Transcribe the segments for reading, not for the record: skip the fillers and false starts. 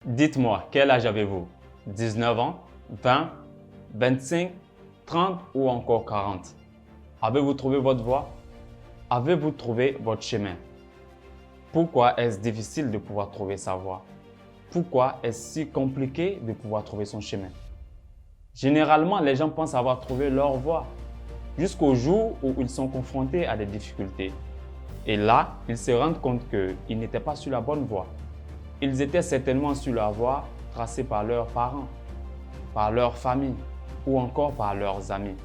Dites-moi, quel âge avez-vous? 19 ans, 20, 25, 30 ou encore 40? Avez-vous trouvé votre voie? Avez-vous trouvé votre chemin? Pourquoi est-ce difficile de pouvoir trouver sa voie? Pourquoi est-ce si compliqué de pouvoir trouver son chemin? Généralement, les gens pensent avoir trouvé leur voie jusqu'au jour où ils sont confrontés à des difficultés. Et là, ils se rendent compte qu'ils n'étaient pas sur la bonne voie. Ils étaient certainement sur la voie tracée par leurs parents, par leur famille ou encore par leurs amis.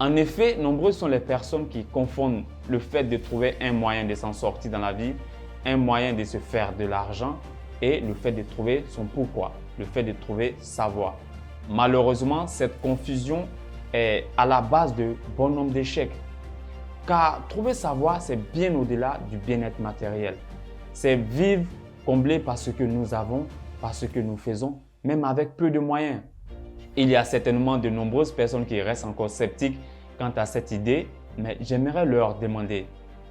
En effet, nombreuses sont les personnes qui confondent le fait de trouver un moyen de s'en sortir dans la vie, un moyen de se faire de l'argent et le fait de trouver son pourquoi, le fait de trouver sa voie. Malheureusement, cette confusion est à la base de bon nombre d'échecs. Car trouver sa voie, c'est bien au-delà du bien-être matériel. C'est vivre comblé par ce que nous avons, par ce que nous faisons, même avec peu de moyens. Il y a certainement de nombreuses personnes qui restent encore sceptiques quant à cette idée, mais j'aimerais leur demander,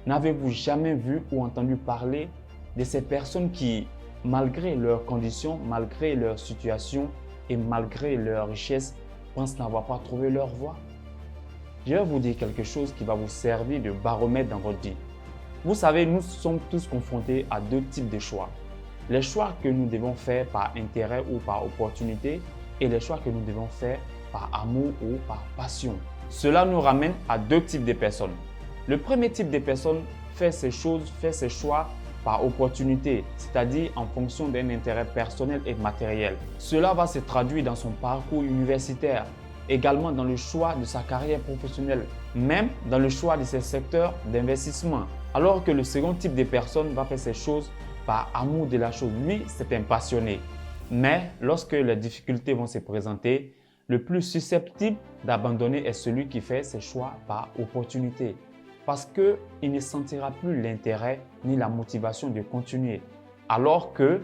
n'avez-vous jamais vu ou entendu parler de ces personnes qui, malgré leurs conditions, malgré leur situation et malgré leur richesse, pensent n'avoir pas trouvé leur voie? Je vais vous dire quelque chose qui va vous servir de baromètre dans votre vie. Vous savez, nous sommes tous confrontés à deux types de choix. Les choix que nous devons faire par intérêt ou par opportunité et les choix que nous devons faire par amour ou par passion. Cela nous ramène à deux types de personnes. Le premier type de personnes fait ces choix par opportunité, c'est-à-dire en fonction d'un intérêt personnel et matériel. Cela va se traduire dans son parcours universitaire, également dans le choix de sa carrière professionnelle, même dans le choix de ses secteurs d'investissement. Alors que le second type de personne va faire ces choses par amour de la chose. Lui, c'est un passionné. Mais lorsque les difficultés vont se présenter, le plus susceptible d'abandonner est celui qui fait ses choix par opportunité. Parce qu'il ne sentira plus l'intérêt ni la motivation de continuer. Alors que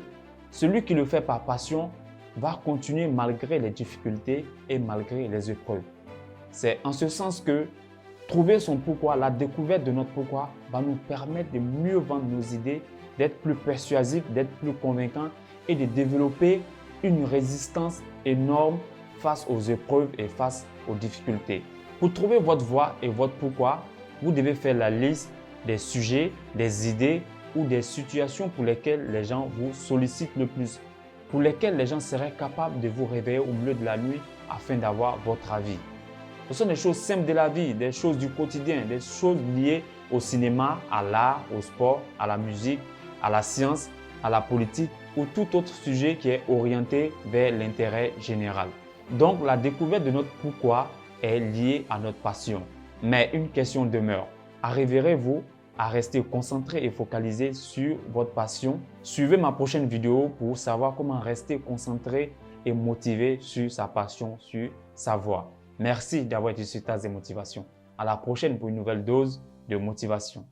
celui qui le fait par passion va continuer malgré les difficultés et malgré les épreuves. C'est en ce sens que trouver son pourquoi, la découverte de notre pourquoi va nous permettre de mieux vendre nos idées, d'être plus persuasifs, d'être plus convaincants et de développer une résistance énorme face aux épreuves et face aux difficultés. Pour trouver votre voie et votre pourquoi, vous devez faire la liste des sujets, des idées ou des situations pour lesquelles les gens vous sollicitent le plus, pour lesquelles les gens seraient capables de vous réveiller au milieu de la nuit afin d'avoir votre avis. Ce sont des choses simples de la vie, des choses du quotidien, des choses liées au cinéma, à l'art, au sport, à la musique, à la science, à la politique ou tout autre sujet qui est orienté vers l'intérêt général. Donc, la découverte de notre pourquoi est liée à notre passion. Mais une question demeure. Arriverez-vous à rester concentré et focalisé sur votre passion? Suivez ma prochaine vidéo pour savoir comment rester concentré et motivé sur sa passion, sur sa voie. Merci d'avoir été sur Tasse de Motivation. À la prochaine pour une nouvelle dose de motivation.